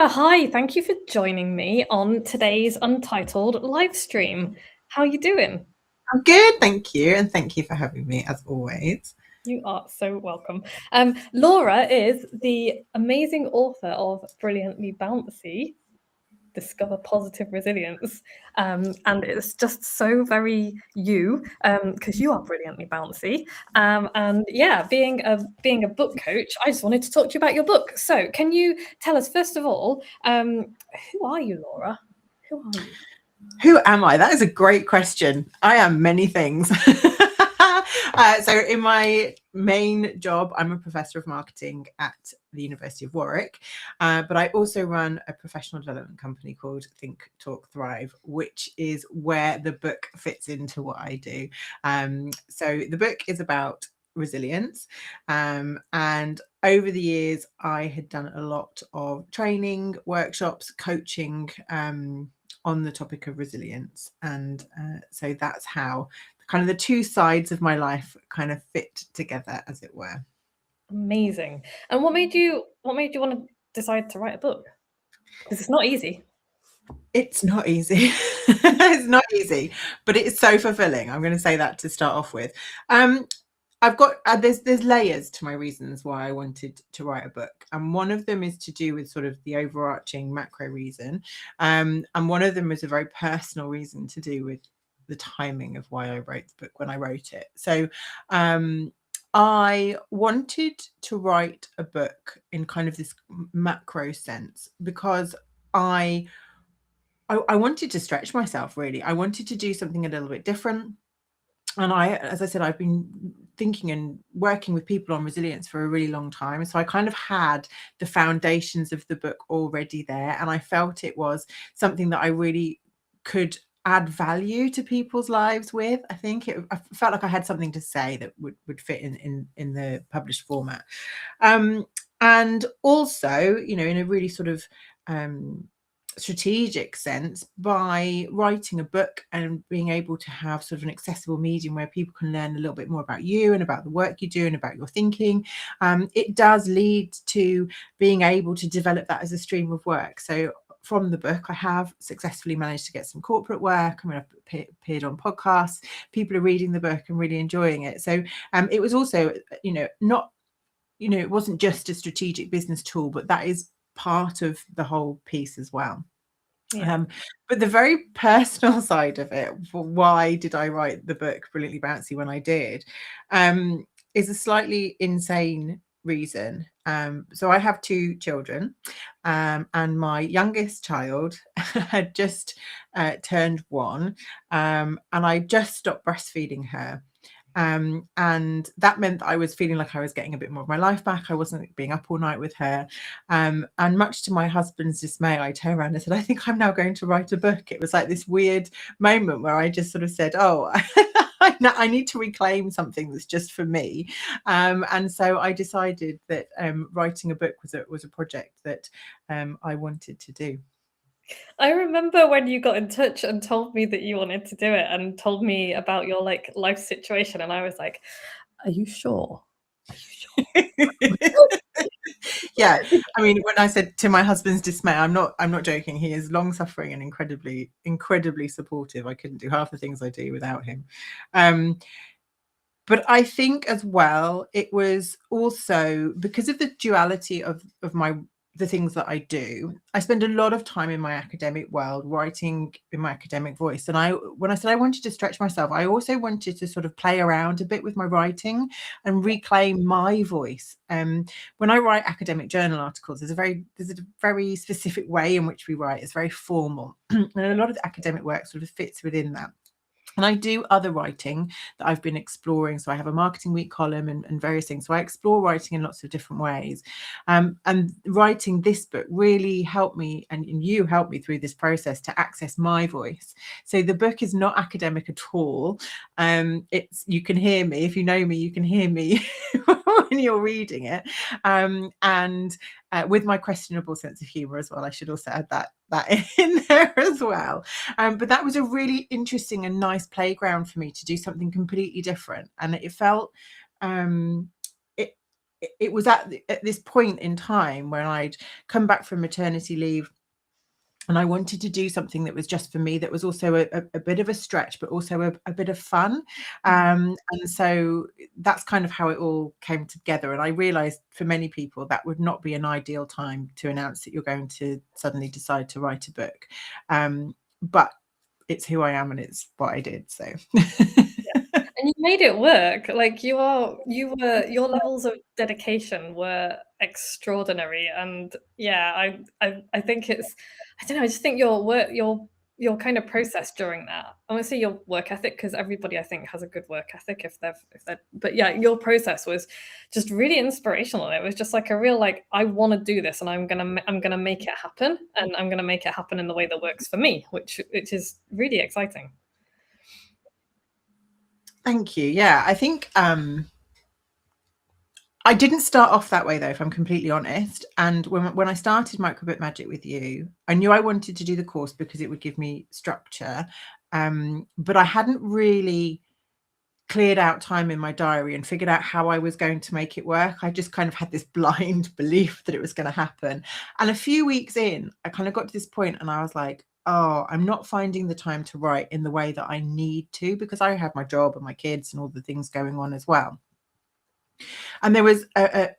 Hi, thank you for joining me on today's Untitled live stream. How are you doing? I'm good, thank you, and thank you for having me as always. You are so welcome. Laura is the amazing author of Brilliantly Bouncy, Discover Positive Resilience. And it's just so very you, because you are brilliantly bouncy. And yeah, being a book coach, I just wanted to talk to you about your book. So can you tell us, first of all, who are you, Laura? Who are you? Who am I? That is a great question. I am many things. So, in my main job, I'm a professor of marketing at the University of Warwick, but I also run a professional development company called Think, Talk, Thrive, which is where the book fits into what I do. So, the book is about resilience, and over the years, I had done a lot of training, workshops, coaching. On the topic of resilience, and so that's how kind of the two sides of my life kind of fit together, as it were. Amazing. And what made you want to decide to write a book? Because it's not easy. It's not easy. It's not easy, but it's so fulfilling. I'm going to say that to start off with. I've got there's layers to my reasons why I wanted to write a book, and one of them is to do with sort of the overarching macro reason, and one of them is a very personal reason to do with the timing of why I wrote the book when I wrote it. So I wanted to write a book in kind of this macro sense because I wanted to stretch myself, really. I wanted to do something a little bit different. And as I said, I've been thinking and working with people on resilience for a really long time. So I kind of had the foundations of the book already there. And I felt it was something that I really could add value to people's lives with. I felt like I had something to say that would fit in the published format. And also, in a really sort of strategic sense, by writing a book and being able to have sort of an accessible medium where people can learn a little bit more about you and about the work you do and about your thinking, it does lead to being able to develop that as a stream of work. So from the book, I have successfully managed to get some corporate work. I mean, I've appeared on podcasts. People are reading the book and really enjoying it. So it was also, not, it wasn't just a strategic business tool, but that is part of the whole piece as well. Yeah. But the very personal side of it, why did I write the book Brilliantly Bouncy when I did, is a slightly insane reason. So I have two children, and my youngest child had just turned 1, and I just stopped breastfeeding her. And that meant that I was feeling like I was getting a bit more of my life back. I wasn't being up all night with her. And much to my husband's dismay, I turned around and said, I think I'm now going to write a book. It was like this weird moment where I just sort of said, oh, I need to reclaim something that's just for me. And so I decided that writing a book was a project that I wanted to do. I remember when you got in touch and told me that you wanted to do it and told me about your life situation, and I was like, "Are you sure? Are you sure?" Yeah, I mean, when I said to my husband's dismay, I'm not joking. He is long suffering and incredibly supportive. I couldn't do half the things I do without him. Um, but I think as well, it was also because of the duality of the things that I do. I spend a lot of time in my academic world writing in my academic voice. And when I said I wanted to stretch myself, I also wanted to sort of play around a bit with my writing and reclaim my voice. When I write academic journal articles, there's a very specific way in which we write. It's very formal. And a lot of the academic work sort of fits within that. And I do other writing that I've been exploring. So I have a Marketing Week column and various things. So I explore writing in lots of different ways. And writing this book really helped me, and you helped me through this process to access my voice. So the book is not academic at all. You can hear me. If you know me, you can hear me when you're reading it. And with my questionable sense of humor as well. I should also add that in there as well. But that was a really interesting and nice playground for me to do something completely different. And it felt it was at this point in time when I'd come back from maternity leave, and I wanted to do something that was just for me, that was also a bit of a stretch, but also a bit of fun. And so that's kind of how it all came together. And I realized for many people that would not be an ideal time to announce that you're going to suddenly decide to write a book. But it's who I am and it's what I did. So And you made it work. Like your levels of dedication were extraordinary. And yeah, I think it's, I don't know, I just think your kind of process during that, I want to say your work ethic, because everybody I think has a good work ethic if they're, but yeah, your process was just really inspirational. It was just like a real, like, I want to do this and I'm gonna make it happen, and I'm gonna make it happen in the way that works for me, which is really exciting. thank you. Yeah, I think I didn't start off that way, though, if I'm completely honest. And when I started Microbook Magic with you, I knew I wanted to do the course because it would give me structure. But I hadn't really cleared out time in my diary and figured out how I was going to make it work. I just kind of had this blind belief that it was going to happen. And a few weeks in, I kind of got to this point and I was like, oh, I'm not finding the time to write in the way that I need to, because I have my job and my kids and all the things going on as well. And there was a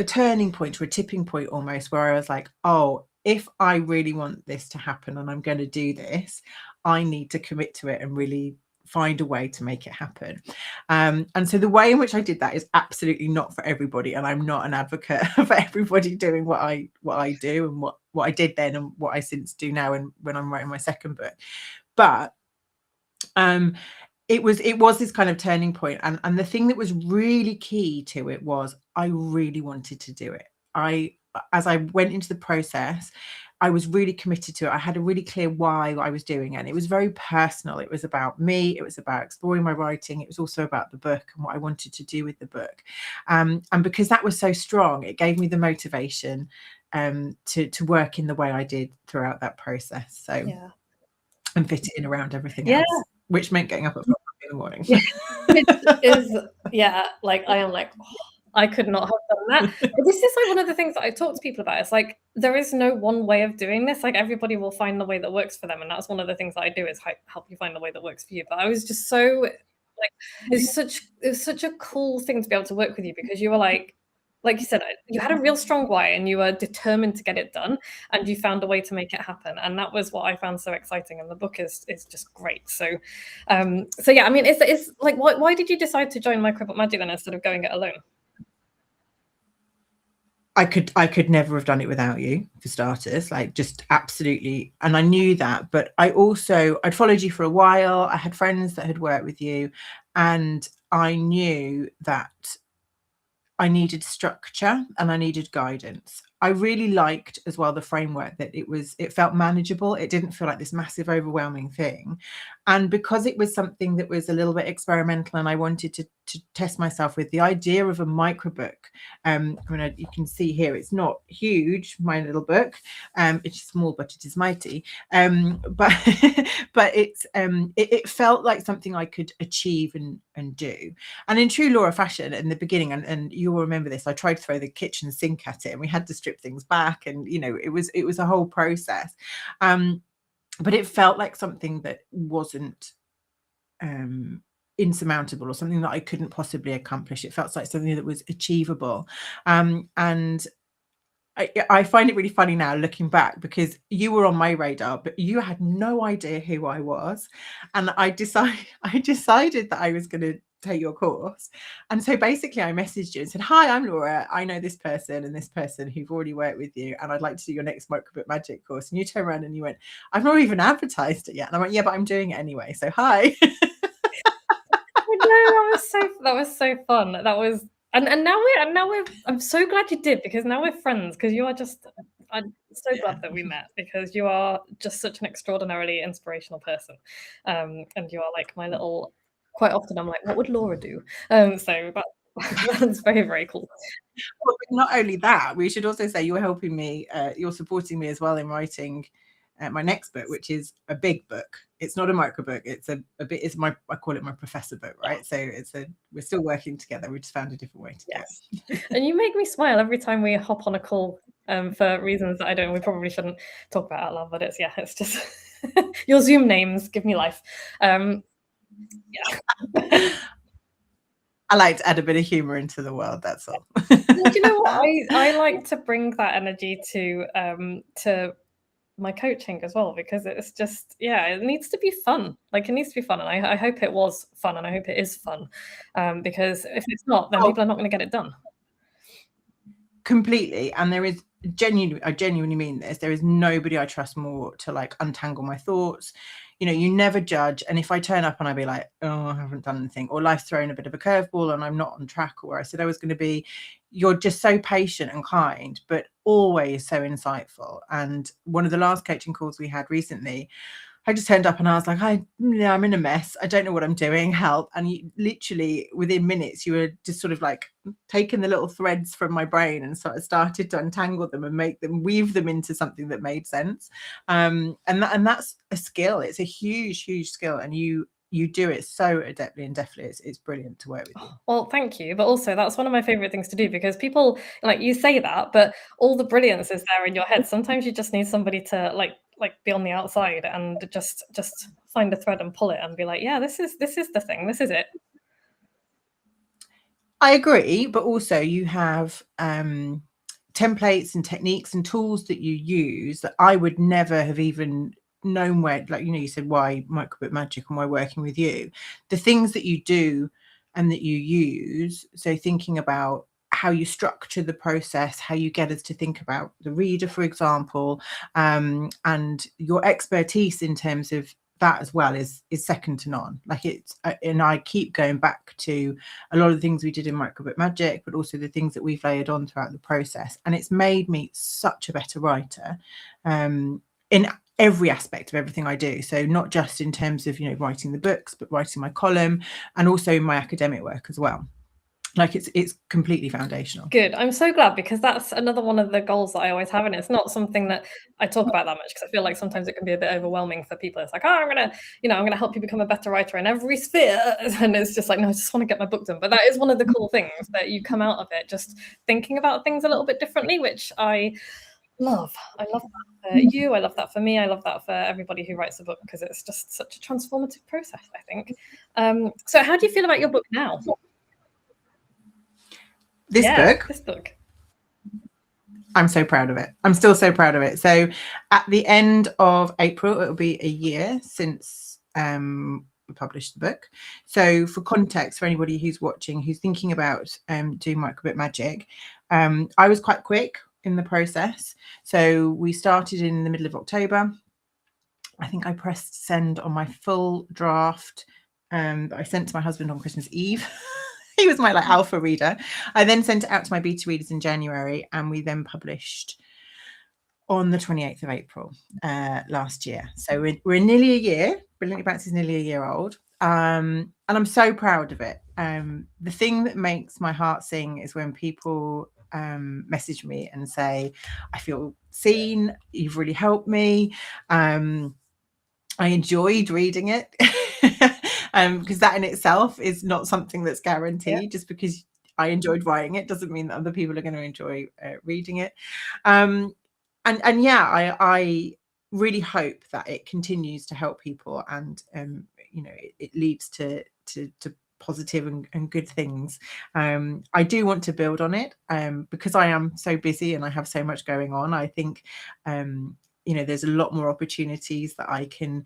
turning point, or a tipping point almost, where I was like, oh, if I really want this to happen and I'm going to do this, I need to commit to it and really find a way to make it happen. And so the way in which I did that is absolutely not for everybody. And I'm not an advocate for everybody doing what I do and what I did then and what I since do now, and when I'm writing my second book. But it was this kind of turning point. And the thing that was really key to it was I really wanted to do it. As I went into the process, I was really committed to it. I had a really clear why I was doing it. And it was very personal. It was about me. It was about exploring my writing. It was also about the book and what I wanted to do with the book. And because that was so strong, it gave me the motivation to work in the way I did throughout that process. So Yeah. and fit it in around everything Yeah. else, which meant getting up at 4 in the morning. Yeah. It is, yeah, like I am like, oh, I could not have done that. But this is like one of the things that I talk to people about. It's like there is no one way of doing this. Like everybody will find the way that works for them, and that's one of the things that I do, is help you find the way that works for you. But I was just so like, it's such a cool thing to be able to work with you, because you were like you said, you had a real strong why and you were determined to get it done, and you found a way to make it happen. And that was what I found so exciting. And the book is just great. So yeah, I mean, it's like, why did you decide to join Microbook Magic then instead of going it alone? I could never have done it without you, for starters, like just absolutely. And I knew that, but I'd followed you for a while. I had friends that had worked with you, and I knew that I needed structure and I needed guidance. I really liked as well the framework, that it felt manageable. It didn't feel like this massive, overwhelming thing. And because it was something that was a little bit experimental and I wanted to test myself with, the idea of a microbook. I mean, you can see here, it's not huge, my little book. It's small, but it is mighty. But it felt like something I could achieve and do. And in true Laura fashion, in the beginning, and you will remember this, I tried to throw the kitchen sink at it and we had to strip things back, and it was a whole process. But it felt like something that wasn't insurmountable, or something that I couldn't possibly accomplish. It felt like something that was achievable. And I find it really funny now looking back, because you were on my radar, but you had no idea who I was. And I decided that I was going to take your course. And so basically I messaged you and said, hi, I'm Laura. I know this person and this person who've already worked with you, and I'd like to do your next Microbook Magic course. And you turned around and you went, I've not even advertised it yet. And I went, yeah, but I'm doing it anyway. So hi. No, that was so fun. That was, and now we're I'm so glad you did, because now we're friends, because you are just, I'm so glad that we met, because you are just such an extraordinarily inspirational person. And you are like my little, quite often I'm like, what would Laura do? So that's very, very cool. Well, not only that, we should also say you're helping me, you're supporting me as well in writing my next book, which is a big book. It's not a micro book. It's a bit. It's my, I call it my professor book, right? So we're still working together. We just found a different way to do it. And you make me smile every time we hop on a call for reasons that I don't. We probably shouldn't talk about out loud, but it's just your Zoom names give me life. I like to add a bit of humor into the world. That's all. Well, do you know what? I like to bring that energy to my coaching as well, because it's just, it needs to be fun. Like, it needs to be fun, and I hope it was fun, and I hope it is fun, because if it's not, then people are not going to get it done. Completely. And there is I genuinely mean this, there is nobody I trust more to like untangle my thoughts. You know, you never judge. And if I turn up and I be like, oh, I haven't done anything, or life's thrown a bit of a curveball and I'm not on track or where I said I was going to be, you're just so patient and kind, but always so insightful. And one of the last coaching calls we had recently, I just turned up and I was like, I'm in a mess. I don't know what I'm doing. Help. And you, literally within minutes, you were just sort of like taking the little threads from my brain and sort of started to untangle them and weave them into something that made sense. And that's a skill. It's a huge, huge skill. And you do it so adeptly and deftly. It's brilliant to work with you. Well, thank you. But also, that's one of my favorite things to do, because people, like, you say that, but all the brilliance is there in your head. Sometimes you just need somebody to like be on the outside and just find a thread and pull it and be like, yeah, this is the thing. This is it. I agree, but also you have templates and techniques and tools that you use that I would never have even known where, like, you know, you said why Microbook Magic and why working with you, the things that you do and that you use. So thinking about how you structure the process, how you get us to think about the reader, for example, and your expertise in terms of that as well is second to none. Like, it's, and I keep going back to a lot of the things we did in Microbook Magic, but also the things that we've layered on throughout the process, and it's made me such a better writer in every aspect of everything I do. So not just in terms of, you know, writing the books, but writing my column and also my academic work as well. Like, it's completely foundational. Good. I'm so glad, because that's another one of the goals that I always have, and it's not something that I talk about that much, because I feel like sometimes it can be a bit overwhelming for people. It's like, oh, I'm gonna help you become a better writer in every sphere, and it's just like, no, I just want to get my book done. But that is one of the cool things, that you come out of it just thinking about things a little bit differently, which I love. I love that for you. I love that for me. I love that for everybody who writes a book, because it's just such a transformative process, I think. So how do you feel about your book now? This book. I'm so proud of it. I'm still so proud of it. So at the end of April, it'll be a year since we published the book. So for context, for anybody who's watching, who's thinking about doing Microbook Magic, I was quite quick in the process. So we started in the middle of October. I think I pressed send on my full draft that I sent to my husband on Christmas Eve. He was my like alpha reader. I then sent it out to my beta readers in January, and we then published on the 28th of April last year. So we're nearly a year. Brilliantly Bouncy is nearly a year old. And I'm so proud of it. The thing that makes my heart sing is when people message me and say, I feel seen, you've really helped me. I enjoyed reading it. Because that in itself is not something that's guaranteed. Just because I enjoyed writing it doesn't mean that other people are going to enjoy reading it. And yeah, I really hope that it continues to help people, and you know, it leads to positive and good things. I do want to build on it because I am so busy and I have so much going on. I think you know, there's a lot more opportunities that I can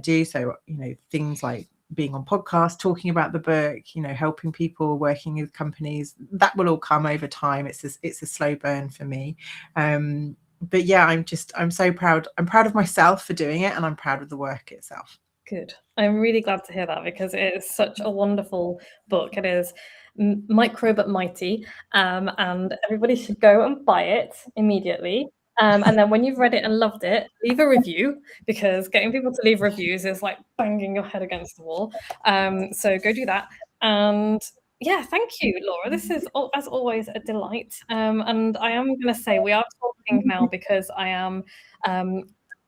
do. So, you know, things like being on podcasts, talking about the book, you know, helping people, working with companies, that will all come over time. It's a slow burn for me. But yeah, I'm so proud. I'm proud of myself for doing it, and I'm proud of the work itself. Good. I'm really glad to hear that, because it is such a wonderful book. It is micro but mighty, and everybody should go and buy it immediately. And then when you've read it and loved it, leave a review, because getting people to leave reviews is like banging your head against the wall. So go do that. And yeah, thank you, Laura. This is, as always, a delight. And I am going to say, we are talking now because I am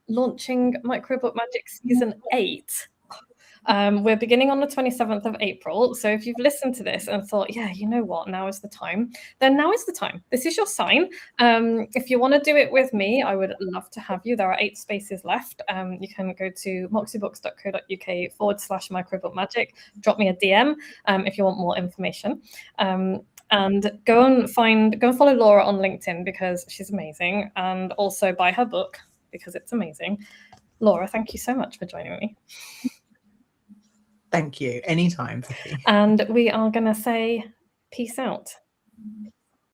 launching Microbook Magic Season 8. We're beginning on the 27th of April. So if you've listened to this and thought, yeah, you know what, now is the time, then now is the time. This is your sign. If you want to do it with me, I would love to have you. There are 8 spaces left. You can go to moxiebooks.co.uk/microbookmagic, drop me a DM if you want more information. And go and follow Laura on LinkedIn because she's amazing, and also buy her book because it's amazing. Laura, thank you so much for joining me. Thank you. Anytime, Vicky. And we are going to say peace out.